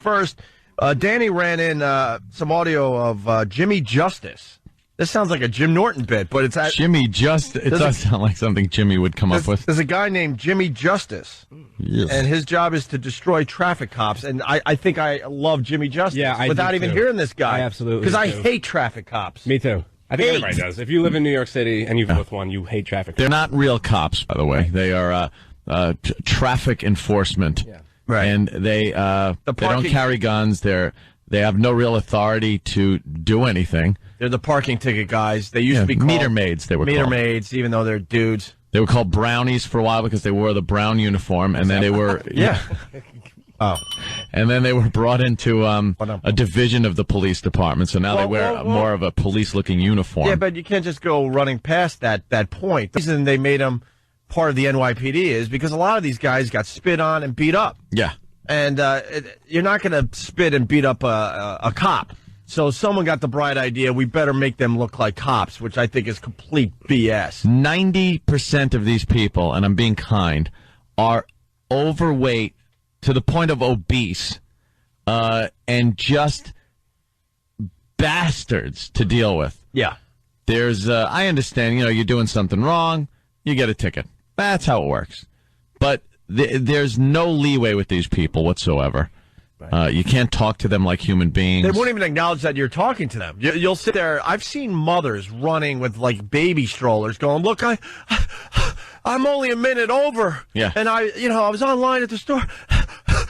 First, Danny ran in some audio of Jimmy Justice. This sounds like a Jim Norton bit, but it's Jimmy Justice. It does sound like something Jimmy would come up with. There's a guy named Jimmy Justice, and his job is to destroy traffic cops. And I think I love Jimmy Justice without even hearing this guy. I absolutely because I hate traffic cops. Me too. I think everybody does. If you live in New York City and you've with one, you hate traffic cops. They're not real cops, by the way. They are traffic enforcement, right? And they don't carry guns. They have no real authority to do anything. They're the parking ticket guys. They used to be called meter maids. They were meter called. maids, even though they're dudes. They were called brownies for a while because they wore the brown uniform, and then they were and then they were brought into a division of the police department. So now they wear more of a police-looking uniform. Yeah, but you can't just go running past that point. The reason they made them part of the NYPD is because a lot of these guys got spit on and beat up. Yeah. And you're not going to spit and beat up a cop. So someone got the bright idea, we better make them look like cops, which I think is complete BS. 90% of these people, and I'm being kind, are overweight to the point of obese and just bastards to deal with. Yeah. There's, I understand, you're doing something wrong, you get a ticket. That's how it works. But there's no leeway with these people whatsoever. You can't talk to them like human beings. They won't even acknowledge that you're talking to them. You'll sit there. I've seen mothers running with like baby strollers going, look, I'm only a minute over. Yeah. And I was online at the store.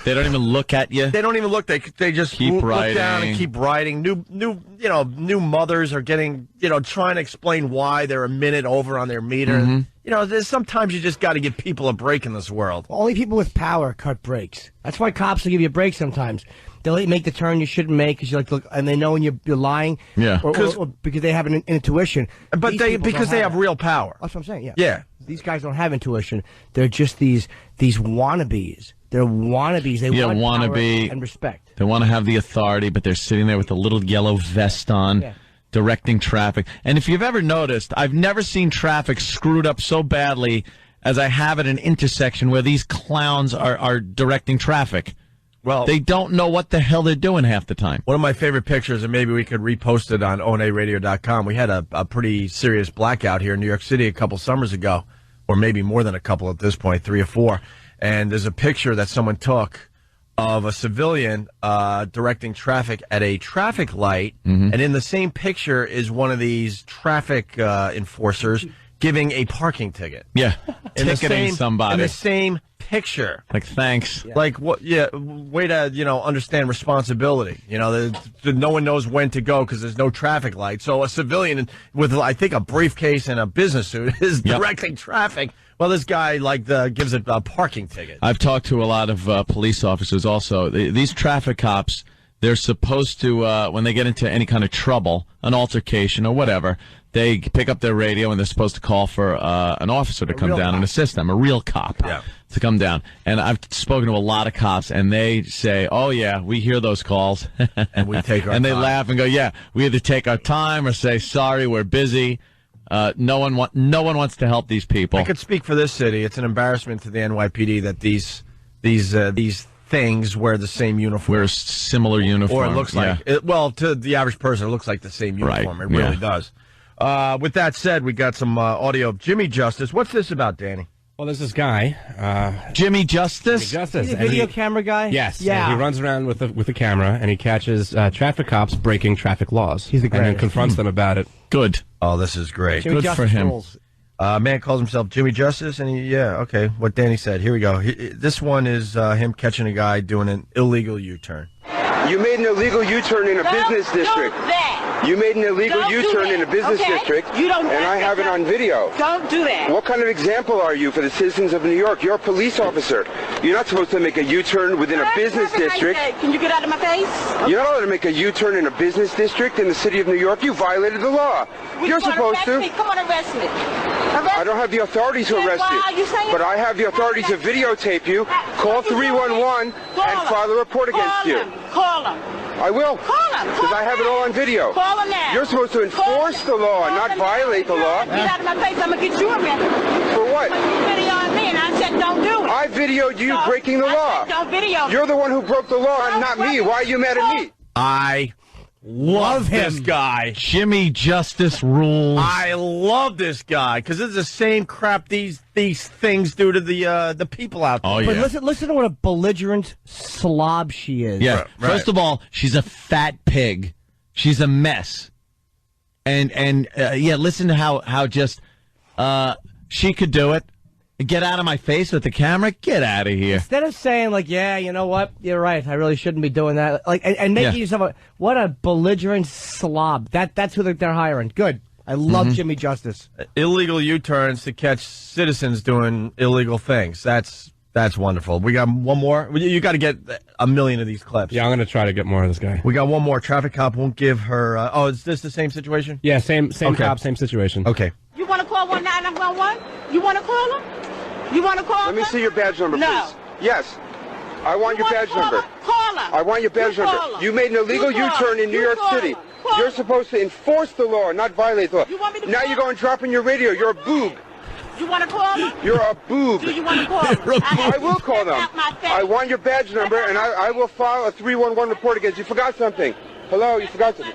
They don't even look at you. They don't even look. They just keep look writing. Down and keep writing. New mothers are getting, trying to explain why they're a minute over on their meter. Mm-hmm. Sometimes you just got to give people a break in this world. Only people with power cut breaks. That's why cops will give you a break sometimes. They'll let you make the turn you shouldn't make because you like to look, and they know when you're lying. Yeah. Or because they have an intuition. But because they have real power. That's what I'm saying. Yeah. Yeah. These guys don't have intuition. They're just these wannabes. They're wannabes. They want power and respect. They want to have the authority, but they're sitting there with a little yellow vest on, directing traffic. And if you've ever noticed, I've never seen traffic screwed up so badly as I have at an intersection where these clowns are directing traffic. Well, they don't know what the hell they're doing half the time. One of my favorite pictures, and maybe we could repost it on onaradio.com. We had a pretty serious blackout here in New York City a couple summers ago, or maybe more than a couple at this point, 3 or 4. And there's a picture that someone took of a civilian directing traffic at a traffic light, and in the same picture is one of these traffic enforcers giving a parking ticket. Yeah, ticketing somebody. In the same picture. Like, thanks. Yeah. Like, what? Yeah, way to, understand responsibility. No one knows when to go because there's no traffic light. So a civilian with, I think, a briefcase and a business suit is directing traffic. Well, this guy, gives a parking ticket. I've talked to a lot of police officers also. These traffic cops, they're supposed to, when they get into any kind of trouble, an altercation or whatever, they pick up their radio and they're supposed to call for an officer to come down and assist them, a real cop to come down. And I've spoken to a lot of cops, and they say, oh, yeah, we hear those calls. And we take our And they time. laugh and go, yeah, we either take our time or say, sorry, we're busy. No one wants to help these people. I could speak for this city. It's an embarrassment to the NYPD that these things wear the same uniform. Wear a similar uniform. Or it looks like, to the average person, it looks like the same uniform. Right. It really does. With that said, we got some audio of Jimmy Justice. What's this about, Danny? Well, there's this guy, Jimmy Justice. He's a video camera guy? Yes. Yeah. He runs around with a camera, and he catches traffic cops breaking traffic laws. He's the greatest. And then confronts them about it. Good. Oh, this is great. Jimmy Good Justice for him. rules. Man calls himself Jimmy Justice, and okay, what Danny said. Here we go. This one is him catching a guy doing an illegal U-turn. You made an illegal U-turn in a business district. Do that. You made an illegal U-turn in a business district, You don't and I have it on video. Don't do that. What kind of example are you for the citizens of New York? You're a police officer. You're not supposed to make a U-turn within a business district. Can you get out of my face? You're not allowed to make a U-turn in a business district in the city of New York. You violated the law. You're supposed to. Come on, arrest me. I don't have the authority to arrest you, but I have the authority to videotape you, call 311, and file a report against you. Call him. I will. Call him. Because I have it all on video. Call him now. You're supposed to enforce the law, not violate the law. Get out of my face. I'm going to get you arrested. For what? You videoing me, and I said don't do it. I I videoed you breaking the law. Don't video. You're the one who broke the law, and not me. Why are you mad at me? I love this guy. Jimmy Justice rules. I love this guy because it's the same crap these things do to the people out there. Oh, But yeah. listen to what a belligerent slob she is. Yeah. Right. First of all, she's a fat pig. She's a mess. And listen to how just she could do it. Get out of my face with the camera. Get out of here. Instead of saying like, yeah, you know what, you're right, I really shouldn't be doing that. Like, and making yourself what a belligerent slob. That's who they're hiring. Good. I love Jimmy Justice. Illegal U-turns to catch citizens doing illegal things. That's wonderful. We got one more. You got to get a million of these clips. Yeah, I'm going to try to get more of this guy. We got one more. Traffic cop won't give her. Is this the same situation? Yeah, same Okay. cop, same situation. Okay. You want to call 1-911? You want to call him? You want to call him? Let me see your badge number, No. please. Yes. I want your badge number. Call him. I want your badge You call number. him. You made an illegal You call U-turn him. in New You York call City. him. Call You're him. supposed to enforce the law, not violate the law. You want me to Now call you're going dropping your radio. You're a boob. You want to call him? You're a boob. Do you want to call him? I will call them. I want your badge number, and I will file a 311 report against you. You forgot something. Hello, you forgot something.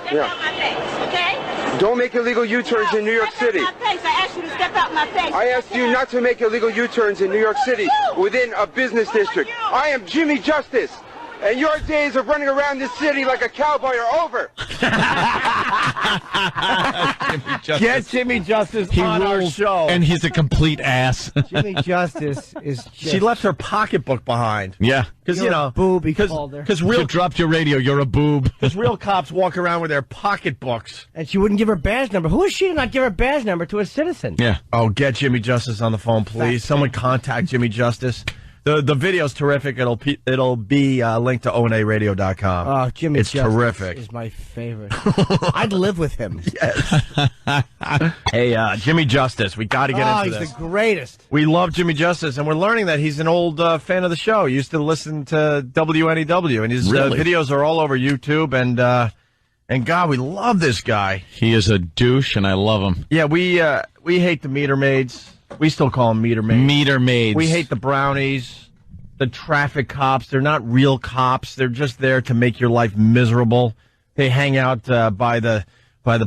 Step out my face, okay? Don't make illegal U-turns in New York City. Step out my face. I asked you to step out my face. I asked you not to make illegal U-turns in New York City within a business district. I am Jimmy Justice, and your days of running around this city like a cowboy are over. Get Jimmy Justice on our show. And he's a complete ass. Jimmy Justice is just... she left her pocketbook behind. Yeah. Because, You're a boob, he called her. Because You real, dropped your radio. You're a boob. real cops walk around with their pocketbooks. And she wouldn't give her badge number. Who is she to not give her badge number to a citizen? Yeah. Oh, get Jimmy Justice on the phone, please. Someone contact Jimmy Justice. The video's terrific. It'll be linked to onaradio.com. Oh, Jimmy It's Justice terrific. is my favorite. I'd live with him. Hey, Jimmy Justice, we got to get Oh, into he's this. the greatest. We love Jimmy Justice, and we're learning that he's an old fan of the show. He used to listen to WNEW, and his Really? videos are all over YouTube. And God, we love this guy. He is a douche, and I love him. Yeah, we hate the meter maids. We still call them meter maids. Meter maids. We hate the brownies, the traffic cops. They're not real cops. They're just there to make your life miserable. They hang out by the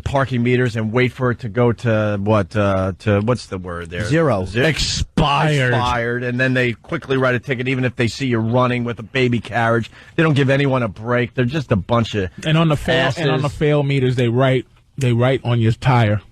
parking meters and wait for it to go to what's the word there? Zero. Expired. And then they quickly write a ticket, even if they see you running with a baby carriage. They don't give anyone a break. They're just a bunch of And on the fail meters, they write on your tire.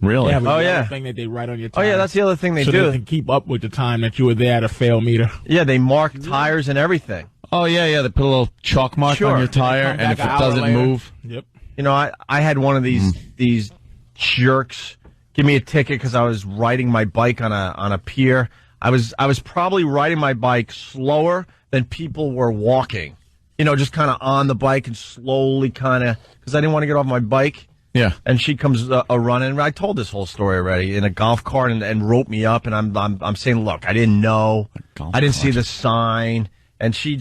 Really? They have a yeah. thing that they write on your Oh tire. yeah, that's the other thing they so do. they can keep up with the time that you were there at a fail meter. Yeah, they mark tires and everything. Oh, yeah. They put a little chalk mark Sure. on your tire, Come and if back it an hour doesn't later. move. Yep. You know, I had one of these jerks give me a ticket because I was riding my bike on a pier. I was probably riding my bike slower than people were walking. You know, just kind of on the bike and slowly kind of because I didn't want to get off my bike. Yeah. And she comes a running. I told this whole story already in a golf cart and roped me up. And I'm saying, look, I didn't know, golf I didn't see cart. the sign. And she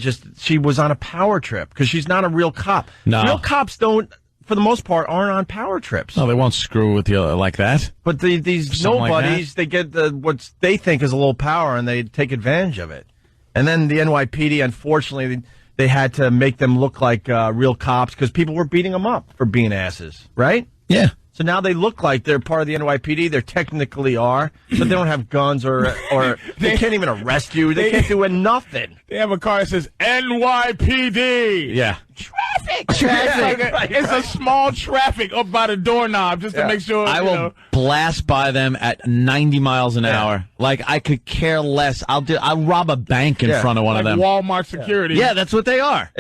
was on a power trip because she's not a real cop. No. Real cops don't, for the most part, aren't on power trips. No, they won't screw with you like that. But these Something like nobodies, they get what they think is a little power and they take advantage of it. And then the NYPD, unfortunately, they had to make them look like real cops because people were beating them up for being asses, right? Yeah. So now they look like they're part of the NYPD. They technically are, but they don't have guns or they can't even arrest you. They can't do nothing. They have a car that says NYPD. Yeah. Traffic. It's a small traffic up by the doorknob just to make sure. I will blast by them at 90 miles an hour. Like, I could care less. I'll rob a bank in front of one like of them. Walmart security. Yeah, that's what they are.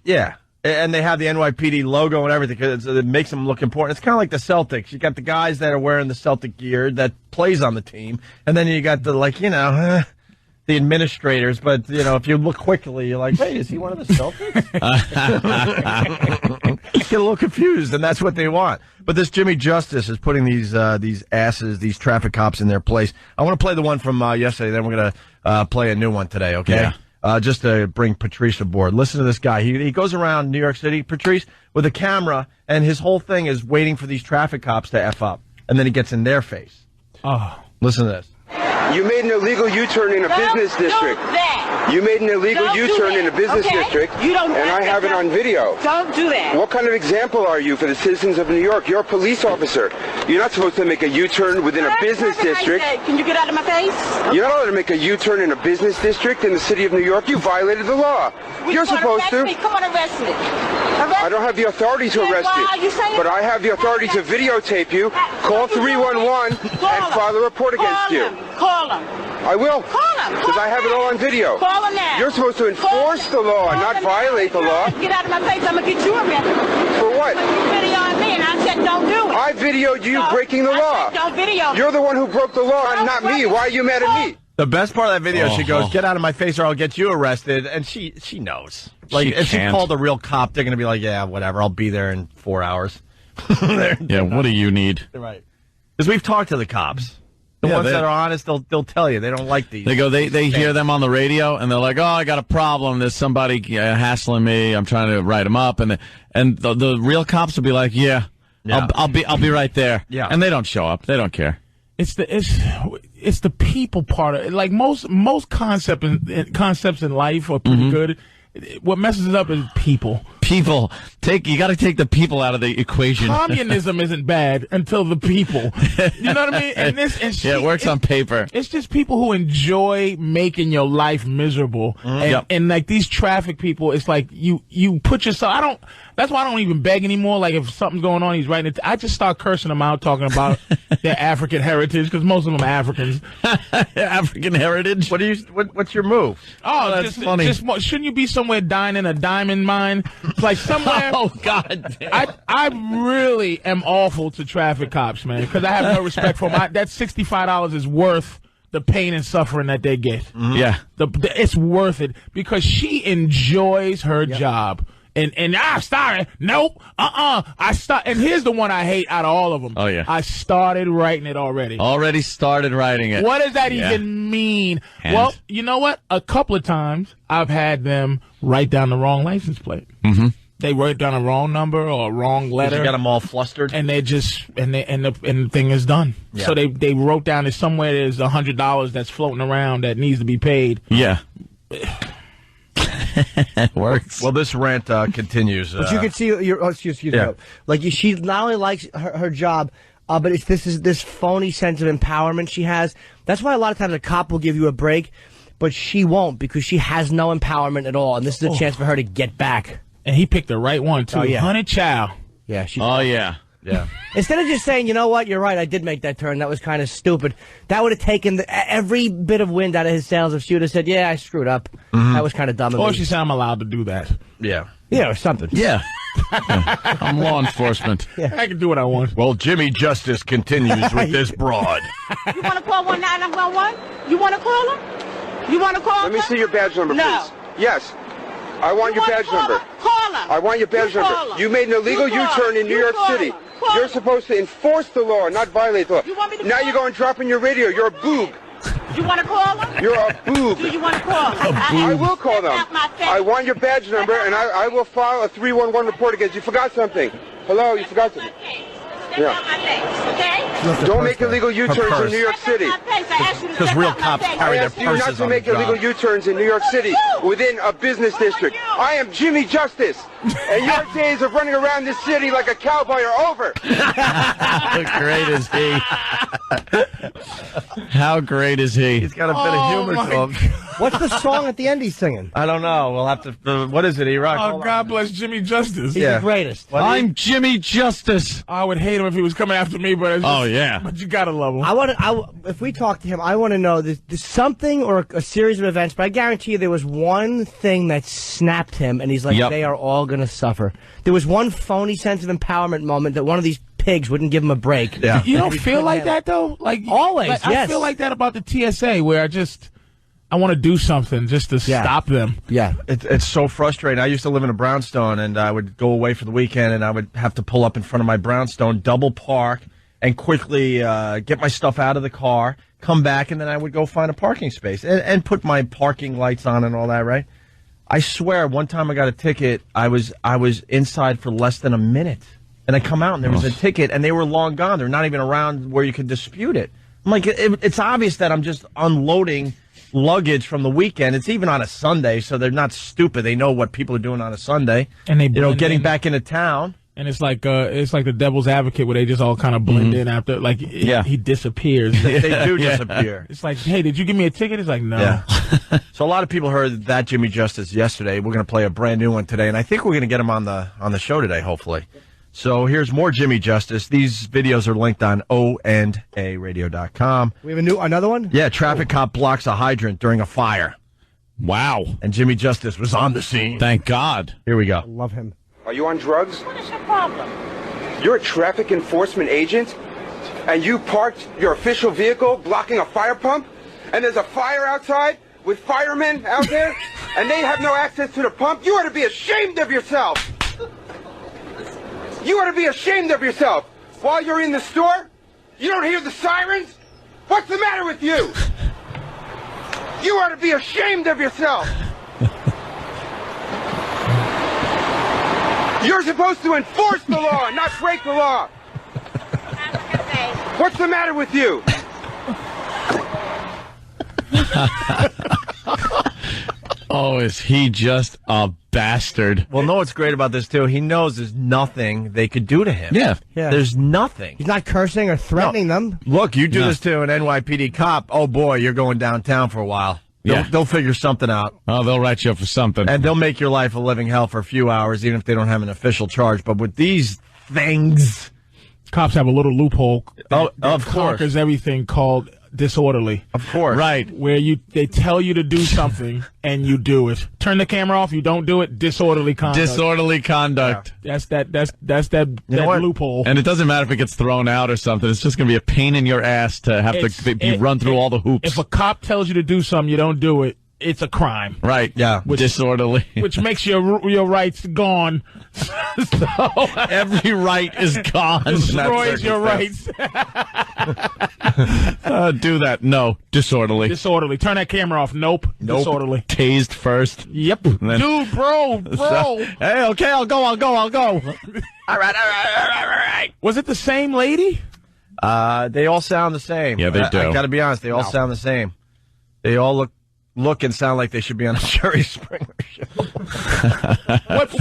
Yeah. And they have the NYPD logo and everything because it makes them look important. It's kind of like the Celtics. You got the guys that are wearing the Celtic gear that plays on the team, and then you got the the administrators. But if you look quickly, you're like, hey, is he one of the Celtics? Get a little confused, and that's what they want. But this Jimmy Justice is putting these asses, these traffic cops in their place. I want to play the one from yesterday. Then we're gonna play a new one today. Okay. Yeah. Just to bring Patrice aboard. Listen to this guy. He goes around New York City, Patrice, with a camera, and his whole thing is waiting for these traffic cops to F up. And then he gets in their face. Oh. Listen to this. You made an illegal U-turn in a business district. You made an illegal U-turn in a business district, and I have it on video. Don't do that. What kind of example are you for the citizens of New York? You're a police officer. You're not supposed to make a U-turn within a business district. Can you get out of my face? You're not allowed to make a U-turn in a business district in the city of New York. You violated the law. You're supposed to. Come on, arrest me. I don't have the authority to arrest you, but I have the authority to videotape you. Call 311 and file a report against you. Call them. I will. Call them. Because I have it all on video. Call them now. You're supposed to enforce the law, not violate the law. Get out of my face. I'm going to get you arrested. For what? You videoed me, and I said don't do it. I videoed you breaking the law. Don't video. You're the one who broke the law, and not me. Why are you mad at me? The best part of that video, she goes, "Get out of my face or I'll get you arrested." And she knows. Like, if she called a real cop, they're going to be like, "Yeah, whatever, I'll be there in 4 hours." Yeah, what do you need? Right. Because we've talked to the cops. The ones that are honest, they'll tell you. They don't like these. They go, they hear them on the radio, and they're like, "Oh, I got a problem. There's somebody hassling me. I'm trying to write them up." And the real cops will be like, "Yeah, I'll be right there." Yeah. And they don't show up. They don't care. It's the people part of it. Like most concepts in life are pretty good. What messes it up is people. People you got to take the people out of the equation. Communism isn't bad until the people. You know what I mean? And it works on paper. It's just people who enjoy making your life miserable. And like these traffic people, it's like you put yourself. That's why I don't even beg anymore. Like if something's going on, he's writing it. I just start cursing them out, talking about their African heritage, because most of them are Africans. African heritage. What's your move? Oh, that's funny. Shouldn't you be somewhere dying in a diamond mine? Like somewhere. Oh God! I really am awful to traffic cops, man, because I have no respect for them. That $65 is worth the pain and suffering that they get. Mm-hmm. Yeah, it's worth it because she enjoys her job. And sorry, nope, I start. And here's the one I hate out of all of them. Oh yeah, I started writing it already. Already started writing it. What does that even mean? Well, you know what? A couple of times I've had them write down the wrong license plate. Mm-hmm. They wrote down a wrong number or a wrong letter. You got them all flustered, and they just and the thing is done. Yeah. So they wrote down that somewhere there's $100 that's floating around that needs to be paid. Yeah. It works. Well, this rant continues. But you can see excuse me. Like she not only likes her job, but it's this phony sense of empowerment she has. That's why a lot of times a cop will give you a break, but she won't because she has no empowerment at all, and this is a chance for her to get back. And he picked the right one too. Honey Chow. Yeah. Yeah. Instead of just saying, you know what, you're right, I did make that turn. That was kind of stupid. That would have taken every bit of wind out of his sails if she would have said, yeah, I screwed up. Mm-hmm. That was kind of dumb of me. Or she said, I'm allowed to do that. Yeah. Yeah, or something. Yeah. I'm law enforcement. Yeah. I can do what I want. Well, Jimmy Justice continues with this broad. You want to call 1-911? You want to call him? You want to call Let me see your badge number, No. please. Yes. I want your badge number. Call him. I want your badge number. You made an illegal U-turn in New York City. You're supposed to enforce the law, not violate the law. Now you're going dropping your radio. You're a boob. You want to call them? You're a boob. Do you want to call them? I will call them. I want your badge number, and I will file a 311 report against you. You forgot something. Hello, you forgot something. Okay? Don't make illegal U-turns in New York City. Because real cops carry their I asked you not purses to on make the job. illegal U-turns in New York City within a business district. I am Jimmy Justice, and your days of running around this city like a cowboy are over. How great is he? How great is he? He's got a bit of humor to him. What's the song at the end he's singing? I don't know. We'll have to. What is it, E-Rock? Oh, God bless Jimmy Justice. He's the greatest. I'm Jimmy Justice. I would hate him if he was coming after me, but but you gotta love him. If we talk to him, I want to know there's something or a series of events, but I guarantee you there was one thing that snapped him, and he's like, they are all going to suffer. There was one phony sense of empowerment moment that one of these pigs wouldn't give him a break. Yeah. You don't feel like that, though? Like always, yes. I feel like that about the TSA, where I want to do something just to stop them. Yeah. It's so frustrating. I used to live in a brownstone, and I would go away for the weekend, and I would have to pull up in front of my brownstone, double park, and quickly get my stuff out of the car, come back, and then I would go find a parking space and put my parking lights on and all that, right? I swear, one time I got a ticket, I was inside for less than a minute. And I come out, and there was a ticket, and they were long gone. They're not even around where you could dispute it. I'm like, it's obvious that I'm just unloading luggage from the weekend. It's even on a Sunday, so they're not stupid. They know what people are doing on a Sunday. And they, getting back into town. And it's like the devil's advocate where they just all kind of blend in after, like, he disappears. They do disappear. It's like, hey, did you give me a ticket? It's like, no. Yeah. So a lot of people heard that Jimmy Justice yesterday. We're going to play a brand new one today, and I think we're going to get him on the show today, hopefully. So here's more Jimmy Justice. These videos are linked on onaradio.com. We have another one? Yeah, traffic cop blocks a hydrant during a fire. Wow. And Jimmy Justice was on the scene. Thank God. Here we go. I love him. Are you on drugs? What is your problem? You're a traffic enforcement agent, and you parked your official vehicle blocking a fire pump, and there's a fire outside with firemen out there, and they have no access to the pump? You ought to be ashamed of yourself. You ought to be ashamed of yourself. While you're in the store, you don't hear the sirens? What's the matter with you? You ought to be ashamed of yourself. You're supposed to enforce the law, not break the law. What's the matter with you? Oh, is he just a bastard? Well, know what's great about this, too? He knows there's nothing they could do to him. Yeah. There's nothing. He's not cursing or threatening them. Look, you do this to an NYPD cop, oh, boy, you're going downtown for a while. They'll figure something out. Oh, they'll write you up for something. And they'll make your life a living hell for a few hours, even if they don't have an official charge. But with these things... Cops have a little loophole that of course. conquers everything called disorderly. Of course. Right. Where they tell you to do something and you do it. Turn the camera off, you don't do it, disorderly conduct. Disorderly conduct. Yeah. That's that loophole. And it doesn't matter if it gets thrown out or something. It's just going to be a pain in your ass to have to be run through all the hoops. If a cop tells you to do something, you don't do it. It's a crime. Right. Yeah. Disorderly. Which makes your rights gone. So every right is gone. Destroys your rights. Do that. No. Disorderly. Disorderly. Turn that camera off. Nope. Disorderly. Tased first. Yep. Dude, bro. Hey, okay, I'll go. All right. Was it the same lady? They all sound the same. Yeah, they do. I got to be honest. They all sound the same. They all look and sound like they should be on a Jerry Springer show.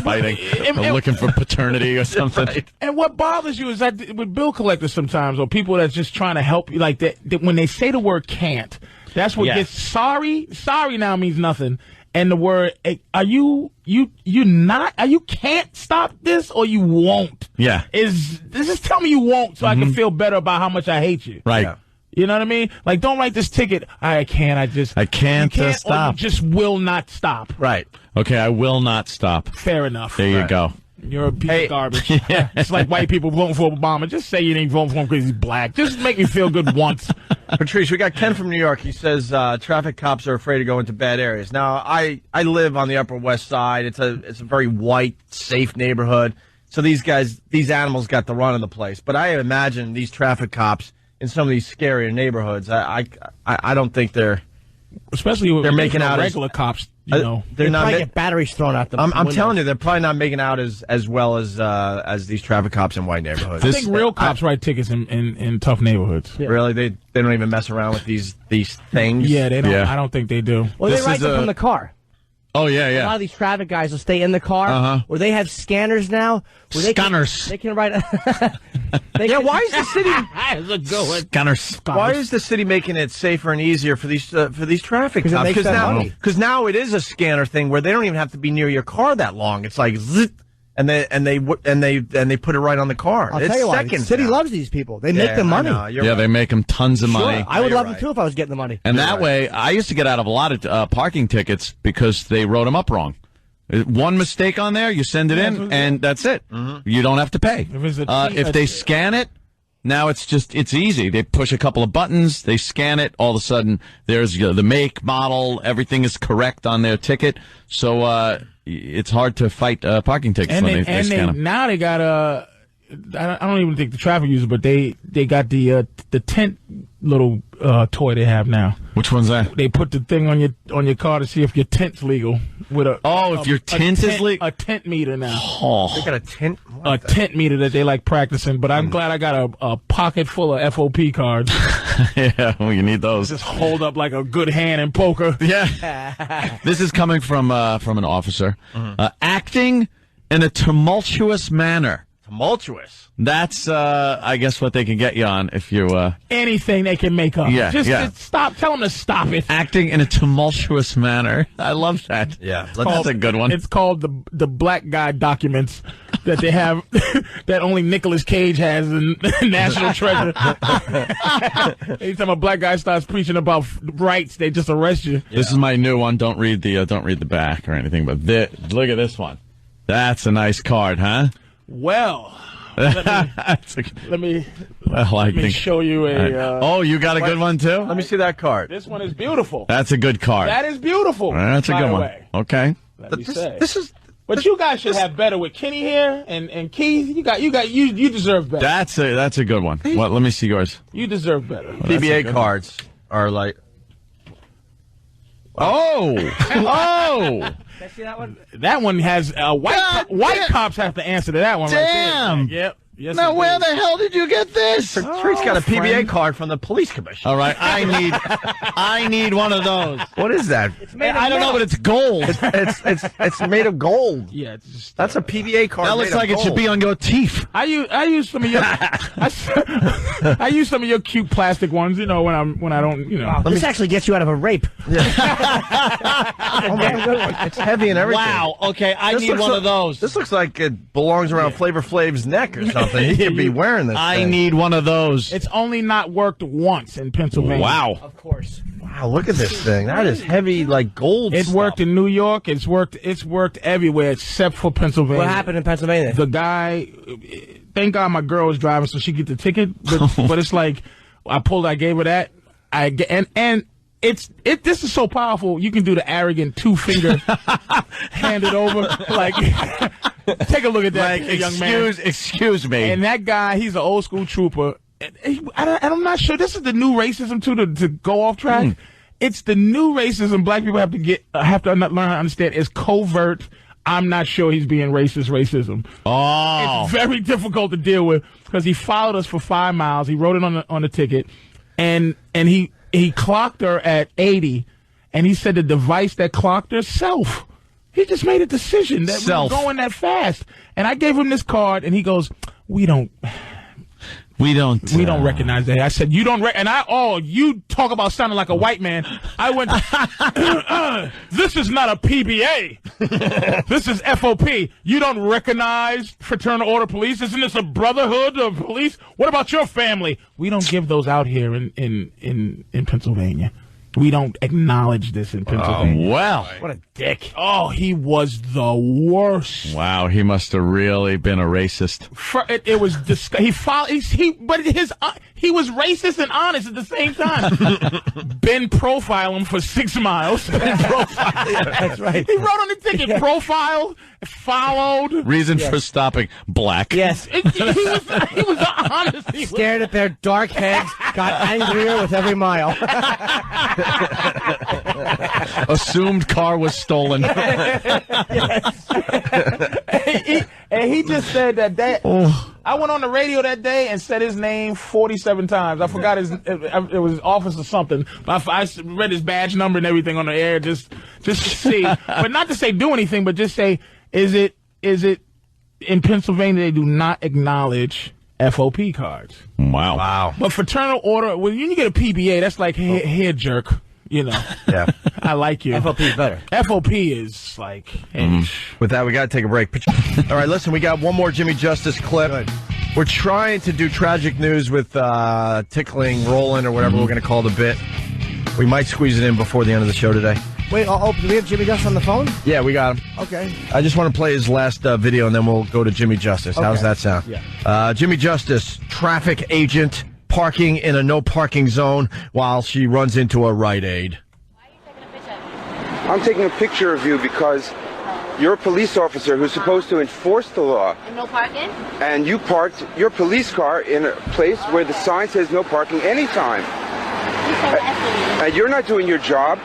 Fighting. Looking for paternity or something. Right. And what bothers you is that with bill collectors sometimes, or people that's just trying to help you, like that when they say the word can't, that's what gets sorry. Sorry now means nothing. And the word, you can't stop this or you won't. Yeah. Just tell me you won't so I can feel better about how much I hate you. Right. Yeah. You know what I mean? Like, don't write this ticket. I can't stop. Or you just will not stop. Right. Okay, I will not stop. Fair enough. There you go. You're a piece of garbage. It's like white people voting for Obama. Just say you ain't voting for him because he's black. Just make me feel good once. Patrice, we got Ken from New York. He says traffic cops are afraid to go into bad areas. Now, I live on the Upper West Side. It's a very white, safe neighborhood. So these animals got the run of the place. But I imagine these traffic cops in some of these scarier neighborhoods, I don't think they're... Especially when they're making out regular cops, they're not get batteries thrown at them. I'm telling you, they're probably not making out as well as these traffic cops in white neighborhoods. I think real cops write tickets in tough neighborhoods. Yeah. Really, they don't even mess around with these things. Yeah, they don't. Yeah. I don't think they do. Well, they write them from the car. Oh, yeah. A lot of these traffic guys will stay in the car, or they have scanners now. Where they can write. Why is the city? Scanners. Why is the city making it safer and easier for these traffic cops? Because now it is a scanner thing where they don't even have to be near your car that long. It's like zit, and they put it right on the car. I'll tell you why. The city loves these people. They make them money. They make them tons of money. I would love them too if I was getting the money. And that way, I used to get out of a lot of parking tickets because they wrote them up wrong. One mistake on there, you send it in, and that's it. You don't have to pay. If they scan it, now it's easy. They push a couple of buttons, they scan it, all of a sudden there's the make, model, everything is correct on their ticket. So it's hard to fight parking tickets when they scan them. Now they got I don't even think the traffic user, but they got the tent little toy they have now. Which one's that? They put the thing on your car to see if your tent's legal. With if your tent is legal? A tent meter now. Oh. They got a tent? Tent meter that they like practicing, but I'm glad I got a pocket full of FOP cards. Yeah, well, you need those. Just hold up like a good hand in poker. Yeah. This is coming from an officer. Acting in a tumultuous manner. Tumultuous? That's, I guess, what they can get you on if you... Anything they can make up. Yeah, Just stop. Tell them to stop it. Acting in a tumultuous manner. I love that. Yeah. That's a good one. It's called the black guy documents that they have that only Nicolas Cage has in National Treasure. Anytime a black guy starts preaching about rights, they just arrest you. Yeah. This is my new one. Don't read the back or anything, but look at this one. That's a nice card, huh? Well, let me show you a... you got a good one, too? Let me see that card. This one is beautiful. That's a good card. That is beautiful. That's a good one. Way. Okay. Let me say. This is... But you guys should have better with Kenny here and Keith. You deserve better. That's a good one. What? Let me see yours. You deserve better. Well, PBA cards are like... Oh! Can I see that one? That one has white cops have to answer to that one. Damn. Right there. Yep. Yes, now, where the hell did you get this? Treat's got a PBA card from the police commission. All right, I need one of those. What is that? I don't know, but it's gold. It's made of gold. Yeah, it's just, that's a PBA card. That looks like it should be on your teeth. I use some of your I use some of your cute plastic ones. You know when I don't. You know. Wow, this actually gets you out of a rape. It's heavy and everything. Wow. Okay, I need one of those. This looks like it belongs around Flavor Flav's neck or something. He could be wearing this. I need one of those. It's only not worked once in Pennsylvania. Wow. Of course. Wow, look at this thing. That is heavy, like gold. It worked in New York. It's worked everywhere except for Pennsylvania. What happened in Pennsylvania? The guy. Thank God my girl was driving, so she get the ticket. But it's like I gave her that. This is so powerful. You can do the arrogant 2-finger hand it over. Like, take a look at that, like, young man. Excuse me. And that guy, he's an old school trooper. I'm not sure. This is the new racism too. To go off track, it's the new racism. Black people have to learn how to understand. It's covert. I'm not sure he's being racism. Oh, it's very difficult to deal with because he followed us for 5 miles. He wrote it on the ticket, and he clocked her at 80, and he said the device that clocked her, self. He just made a decision that we were going that fast. And I gave him this card, and he goes, we don't recognize that. I said, you don't you talk about sounding like a white man. I went, this is not a PBA. This is FOP. You don't recognize fraternal order police? Isn't this a brotherhood of police? What about your family? We don't give those out here in Pennsylvania. We don't acknowledge this in Pennsylvania. Well. What a dick. Oh, he was the worst. Wow, he must have really been a racist. It was he was racist and honest at the same time. Ben profiled him for 6 miles. That's right. He wrote on the ticket, profiled, followed. Reason for stopping, black. Yes. He was honest. Stared at their dark heads, got angrier with every mile. Assumed car was stolen. And he just said that I went on the radio that day and said his name 47 times. I forgot it was his office or something. I read his badge number and everything on the air just to see, but not to say do anything, but just say, is it in Pennsylvania they do not acknowledge FOP cards. Wow. But fraternal order, when you get a PBA, that's like here jerk. You know. Yeah. I like you. FOP is better. FOP is like... With that, we got to take a break. All right, listen, we got one more Jimmy Justice clip. Good. We're trying to do tragic news with tickling Roland or whatever we're going to call the bit. We might squeeze it in before the end of the show today. Wait, do we have Jimmy Justice on the phone? Yeah, we got him. Okay. I just want to play his last video, and then we'll go to Jimmy Justice. Okay. How does that sound? Yeah. Jimmy Justice, traffic agent, parking in a no parking zone while she runs into a Rite Aid. I'm taking a picture of you because You're a police officer who's supposed to enforce the law. And no parking? And you parked your police car in a place where the sign says no parking anytime. And you're not doing your job.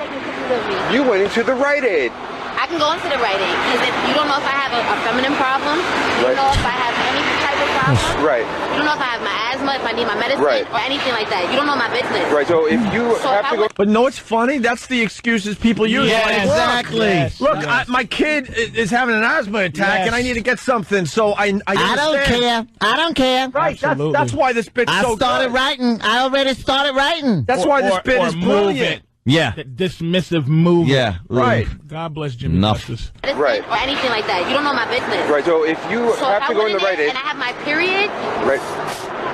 You went into the Rite Aid. I can go into the Rite Aid because you don't know if I have a feminine problem. You don't know if I have any type of problem. Right. You don't know if I have my asthma, if I need my medicine, or anything like that. You don't know my business. Right. So if you have to go. But no, it's funny. That's the excuses people use. Yeah, like, exactly. Yes, Look, yes. my kid is having an asthma attack, Yes. and I need to get something. So I don't care. I don't care. Right. Absolutely. That's why this bit's I so started good. writing. I already started writing. That's why this bit or is move brilliant. it. Yeah. That dismissive move. Yeah. Right. God bless Jimmy Enough. Justice. Right. Or anything like that. You don't know my business. Right. So if you So have if to I go in went the Rite Aid. and I have my period, Right.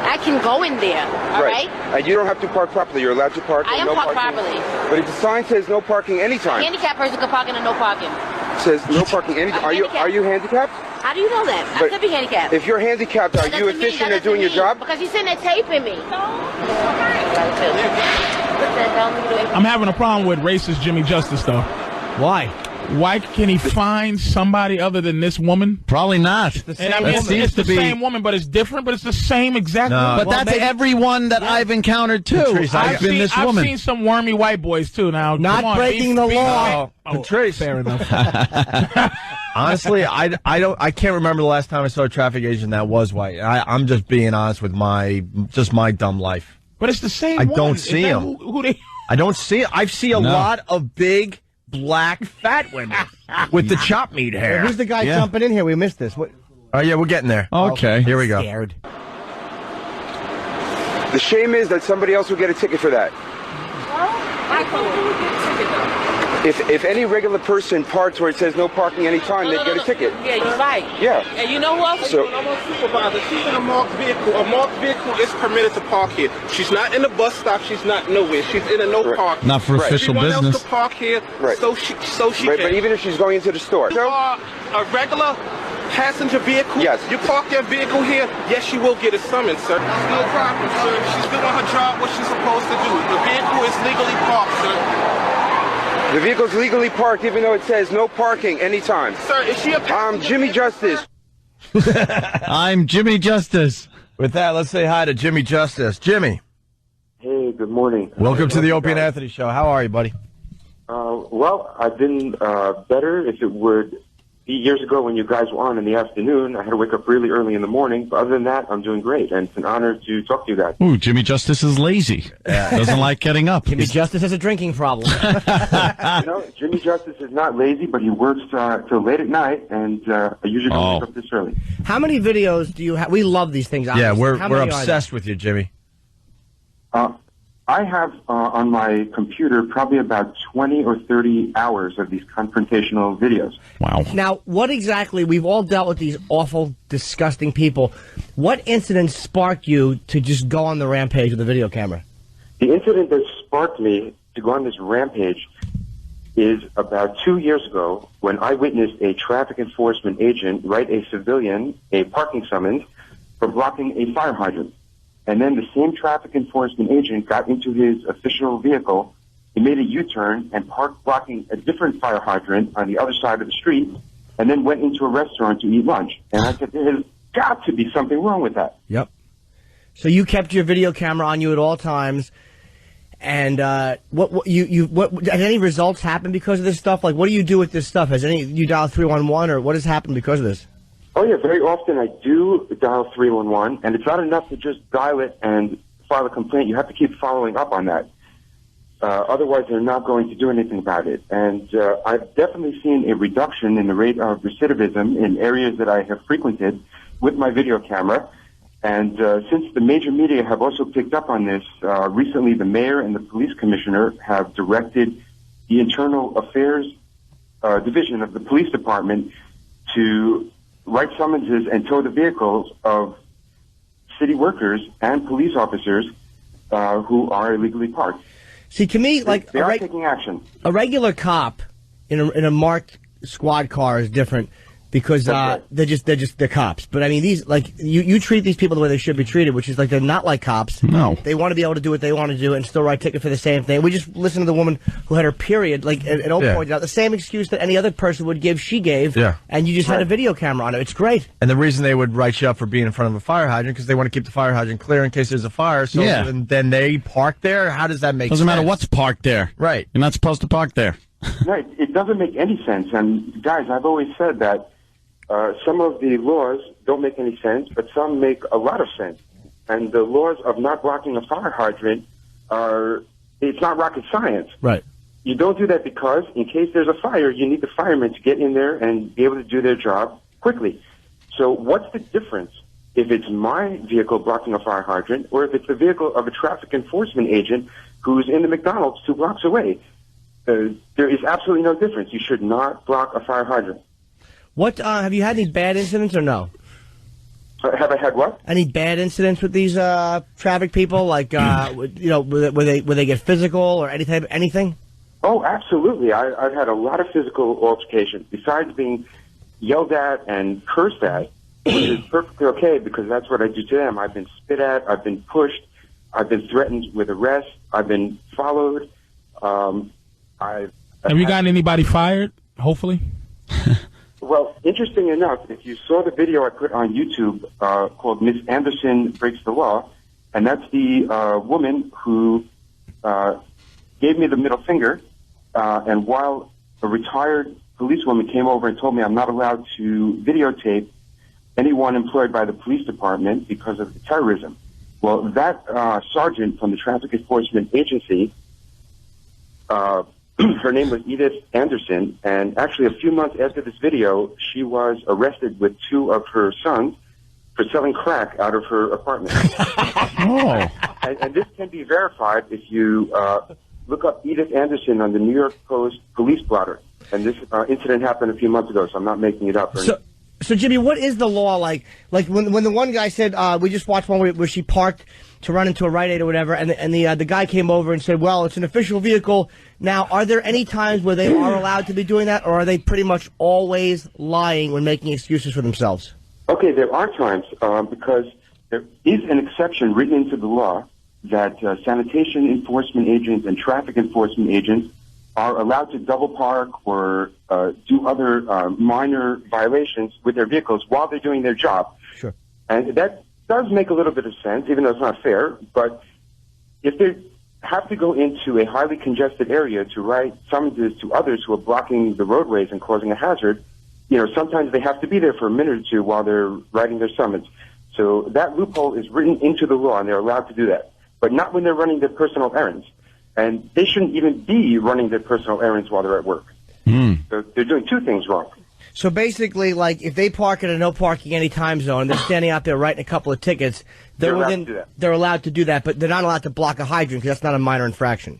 I can go in there. All right? And you don't have to park properly. You're allowed to park. I am no parked parking. properly. But if the sign says no parking anytime, Handicapped person can park in a no parking. it says no parking anytime. I'm Are you handicapped? How do you know that? I But could be handicapped. If you're handicapped, are That you doesn't mean- efficient that at doing your doesn't mean- job? Because he's sitting there taping me. I'm having a problem with racist Jimmy Justice, though. Why? Why can he find somebody other than this woman? Probably not. And I mean, it's the same woman, but it's different, but it's the same exact woman. But that's everyone that I've encountered, too. Patrice, I've been this I've woman. seen some wormy white boys, too. Now, Not come on, breaking the law. Patrice. Fair enough. Honestly, I can't remember the last time I saw a traffic agent that was white. I'm just being honest with my dumb life. But it's the same I one. don't Is see that him. Who they... I don't see it. I see a lot of big, black, fat women with the chop meat hair. Who's the guy jumping in here? We missed this. What? Oh, yeah, we're getting there. Okay. Here we go. Scared. The shame is that somebody else will get a ticket for that. If any regular person parks where it says no parking anytime, they'd get a ticket. Yeah, you're right. Yeah. And you know who else? So- I'm a supervisor. She's in a marked vehicle. A marked vehicle is permitted to park here. She's not in the bus stop. She's not nowhere. She's in a no parking. Not for official Everyone business. else to park here, Right. so she Right, can. but even if she's going into the store. You are a regular passenger vehicle. Yes. You park your vehicle here. Yes, you will get a summons, sir. That's no problem, sir. She's doing her job, what she's supposed to do. The vehicle is legally parked, sir. The vehicle's legally parked even though it says no parking anytime. Sir, is she a passenger? Jimmy Justice. I'm Jimmy Justice. With that, let's say hi to Jimmy Justice. Jimmy, Hey, good morning. welcome to the Opie and Anthony Show. How are you, buddy? Well, I've been better. If it would be years ago when you guys were on in the afternoon, I had to wake up really early in the morning. But other than that, I'm doing great, and it's an honor to talk to you guys. Ooh, Jimmy Justice is lazy. Doesn't like getting up. Jimmy Justice has a drinking problem. Jimmy Justice is not lazy, but he works till late at night, and I usually don't wake up this early. How many videos do you have? We love these things. Yeah, obviously. we're How many are obsessed with you, Jimmy. I have on my computer probably about 20 or 30 hours of these confrontational videos. Wow. Now, what exactly, we've all dealt with these awful, disgusting people. What incident sparked you to just go on the rampage with a video camera? The incident that sparked me to go on this rampage is about 2 years ago when I witnessed a traffic enforcement agent write a civilian a parking summons for blocking a fire hydrant. And then the same traffic enforcement agent got into his official vehicle. He made a U-turn and parked blocking a different fire hydrant on the other side of the street, and then went into a restaurant to eat lunch. And I said, there has got to be something wrong with that. Yep. So you kept your video camera on you at all times, and what has any results happened because of this stuff? Like, what do you do with this stuff? You dial 311, or what has happened because of this? Oh, yeah, very often I do dial 311, and it's not enough to just dial it and file a complaint. You have to keep following up on that. Otherwise, they're not going to do anything about it. And I've definitely seen a reduction in the rate of recidivism in areas that I have frequented with my video camera. And since the major media have also picked up on this, recently the mayor and the police commissioner have directed the internal affairs division of the police department to write summonses and tow the vehicles of city workers and police officers who are illegally parked. See, to me, like they are taking action. A regular cop in a marked squad car is different. because they're cops. But I mean, these like you treat these people the way they should be treated, which is like they're not like cops. No, they want to be able to do what they want to do and still write ticket for the same thing. We just listened to the woman who had her period, like and Opie pointed out, the same excuse that any other person would give. She gave, and you just had a video camera on it. It's great. And the reason they would write you up for being in front of a fire hydrant because they want to keep the fire hydrant clear in case there's a fire. So then they park there. How does that make sense? Doesn't matter what's parked there. Right. You're not supposed to park there. Right. It doesn't make any sense. And guys, I've always said that some of the laws don't make any sense, but some make a lot of sense. And the laws of not blocking a fire hydrant it's not rocket science. Right. You don't do that because in case there's a fire, you need the firemen to get in there and be able to do their job quickly. So what's the difference if it's my vehicle blocking a fire hydrant or if it's the vehicle of a traffic enforcement agent who's in the McDonald's 2 blocks away? There is absolutely no difference. You should not block a fire hydrant. What have you had any bad incidents or no? Have I had what? Any bad incidents with these traffic people? Like where they get physical or anything? Oh, absolutely. I've had a lot of physical altercations. Besides being yelled at and cursed at, which is perfectly okay because that's what I do to them. I've been spit at. I've been pushed. I've been threatened with arrest. I've been followed. Have you gotten anybody fired? Hopefully. Well, interesting enough, if you saw the video I put on YouTube called Miss Anderson Breaks the Law, and that's the woman who gave me the middle finger, and while a retired policewoman came over and told me I'm not allowed to videotape anyone employed by the police department because of the terrorism. Well, that sergeant from the Traffic Enforcement Agency, her name was Edith Anderson, and actually a few months after this video, she was arrested with 2 of her sons for selling crack out of her apartment. And this can be verified if you look up Edith Anderson on the New York Post police blotter. And this incident happened a few months ago, so I'm not making it up. So Jimmy, what is the law like? Like when the one guy said we just watched one where she parked to run into a Rite Aid or whatever, and the guy came over and said, "Well, it's an official vehicle." Now, are there any times where they are allowed to be doing that, or are they pretty much always lying when making excuses for themselves? Okay, there are times because there is an exception written into the law that sanitation enforcement agents and traffic enforcement agents are allowed to double park or do other minor violations with their vehicles while they're doing their job. Sure. And that does make a little bit of sense, even though it's not fair. But if they have to go into a highly congested area to write summonses to others who are blocking the roadways and causing a hazard, sometimes they have to be there for a minute or two while they're writing their summons. So that loophole is written into the law, and they're allowed to do that. But not when they're running their personal errands. And they shouldn't even be running their personal errands while they're at work. So they're doing 2 things wrong. So basically, like, if they park in a no parking any time zone, they're standing out there writing a couple of tickets, they're allowed to do that, but they're not allowed to block a hydrant because that's not a minor infraction.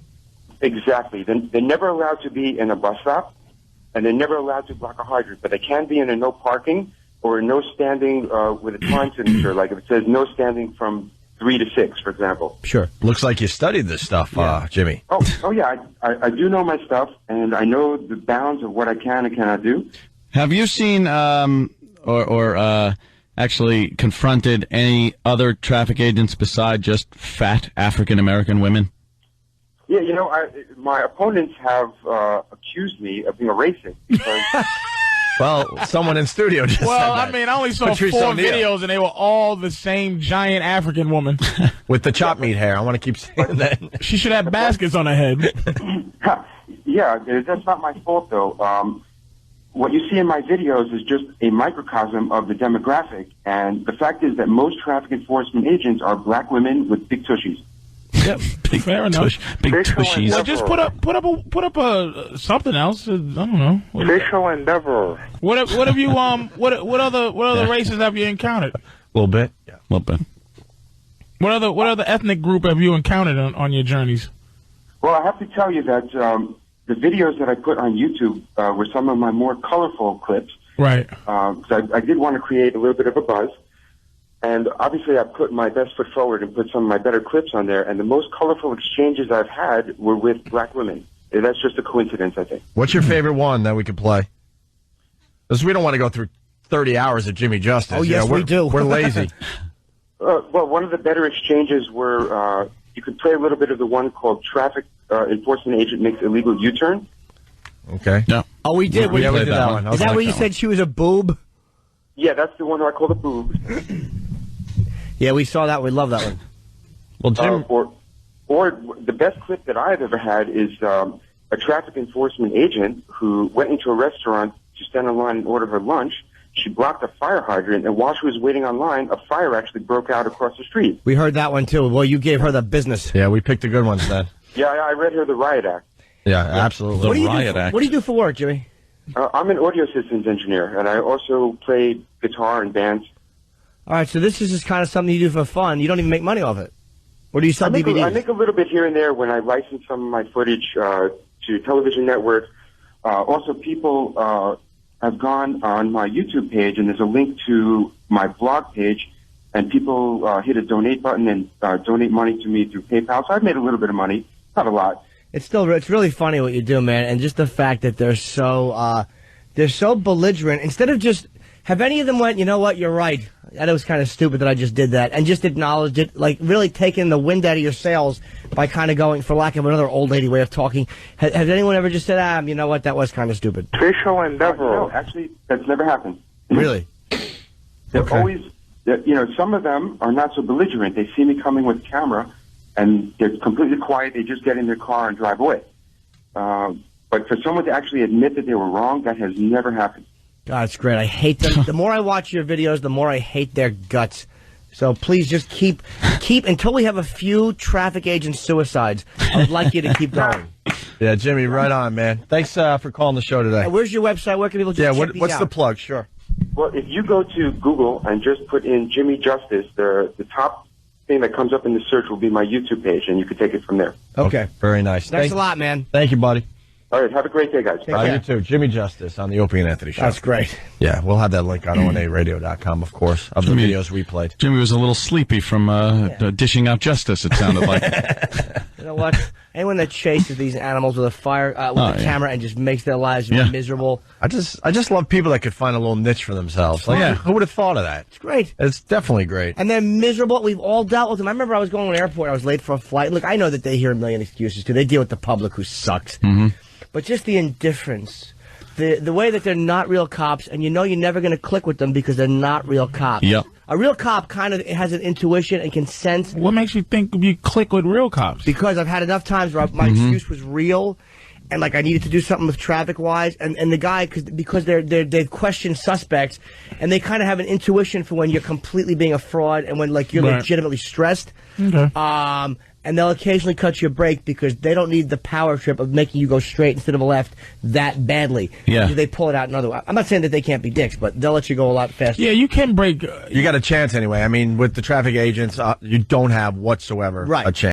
Exactly. They're never allowed to be in a bus stop, and they're never allowed to block a hydrant, but they can be in a no parking or a no standing with a time signature, like if it says no standing from 3 to 6, for example. Sure. Looks like you studied this stuff, Jimmy. Oh yeah, I do know my stuff, and I know the bounds of what I can and cannot do. Have you seen or actually confronted any other traffic agents besides just fat African-American women? Yeah, my opponents have accused me of being a racist because... Well, someone in studio just said that. I mean, I only saw 4 videos, and they were all the same giant African woman. With the chop meat hair. I want to keep saying that. She should have baskets on her head. Yeah, that's not my fault, though. What you see in my videos is just a microcosm of the demographic, and the fact is that most traffic enforcement agents are black women with big tushies. Yep, fair enough. Big tushies. Well, just put up a something else. I don't know. Facial endeavor. What have you what other races have you encountered? A little bit. Yeah, a little bit. What other ethnic group have you encountered on your journeys? Well, I have to tell you that the videos that I put on YouTube were some of my more colorful clips. Right. So I did want to create a little bit of a buzz. And obviously I put my best foot forward and put some of my better clips on there. And the most colorful exchanges I've had were with black women. That's just a coincidence, I think. What's your favorite one that we could play? Because we don't want to go through 30 hours at Jimmy Justice. Oh, yes, we do. We're lazy. Well, one of the better exchanges were you could play a little bit of the one called Traffic Enforcement Agent Makes Illegal U-Turn. Okay. No. Oh, we did. Yeah, we did that one. Is that where you said she was a boob? Yeah, that's the one I call the boob. Yeah, we saw that. We love that one. Well, Jim... Or the best clip that I've ever had is a traffic enforcement agent who went into a restaurant to stand in line and order her lunch. She blocked a fire hydrant, and while she was waiting online, a fire actually broke out across the street. We heard that one, too. Well, you gave her the business. Yeah, we picked the good ones then. Yeah, I read her the riot act. Yeah, absolutely. What do you do for work, Jimmy? I'm an audio systems engineer, and I also play guitar in bands. All right, so this is just kind of something you do for fun. You don't even make money off it. Or do you sell DVDs? I make a little bit here and there when I license some of my footage to television networks. Also, people have gone on my YouTube page, and there's a link to my blog page, and people hit a donate button and donate money to me through PayPal. So I've made a little bit of money, not a lot. It's really funny what you do, man, and just the fact that they're so belligerent. Instead of just have any of them went, you know what, you're right. That was kind of stupid that I just did that, and just acknowledged it, like really taking the wind out of your sails by kind of going, for lack of another old lady way of talking. Has anyone ever just said, you know what, that was kind of stupid? Official endeavor. No, actually, that's never happened. Really? They're always, some of them are not so belligerent. They see me coming with camera, and they're completely quiet. They just get in their car and drive away. But for someone to actually admit that they were wrong, that has never happened. God, it's great. I hate them. The more I watch your videos, the more I hate their guts. So please just keep until we have a few traffic agent suicides. I would like you to keep going. Yeah, Jimmy, right on, man. Thanks for calling the show today. Where's your website? Where can people just check these what's out? the plug? Sure. Well, if you go to Google and just put in Jimmy Justice, the top thing that comes up in the search will be my YouTube page, and you can take it from there. Okay. Very nice. Thanks a lot, man. Thank you, buddy. All right, have a great day, guys. You too. Jimmy Justice on the Opie and Anthony Show. That's great. Yeah, we'll have that link on onaradio.com, of course, of the videos we played. Jimmy was a little sleepy from dishing out justice, it sounded like. You know what? Anyone that chases these animals with a camera and just makes their lives miserable. I just love people that could find a little niche for themselves. Like, who would have thought of that? It's great. It's definitely great. And they're miserable. We've all dealt with them. I remember I was going to an airport. I was late for a flight. Look, I know that they hear a million excuses, too. They deal with the public who sucks. Mm-hmm. But just the indifference, the way that they're not real cops, and you know you're never going to click with them because they're not real cops. Yep. A real cop kind of has an intuition and can sense. What makes you think you click with real cops? Because I've had enough times where my excuse was real, and like I needed to do something with traffic-wise, and the guy, because they've questioned suspects, and they kind of have an intuition for when you're completely being a fraud and when like you're legitimately stressed. Okay. And they'll occasionally cut you a break because they don't need the power trip of making you go straight instead of a left that badly. Yeah. They pull it out another way. I'm not saying that they can't be dicks, but they'll let you go a lot faster. Yeah, you can break. You got a chance anyway. I mean, with the traffic agents, you don't have whatsoever a chance.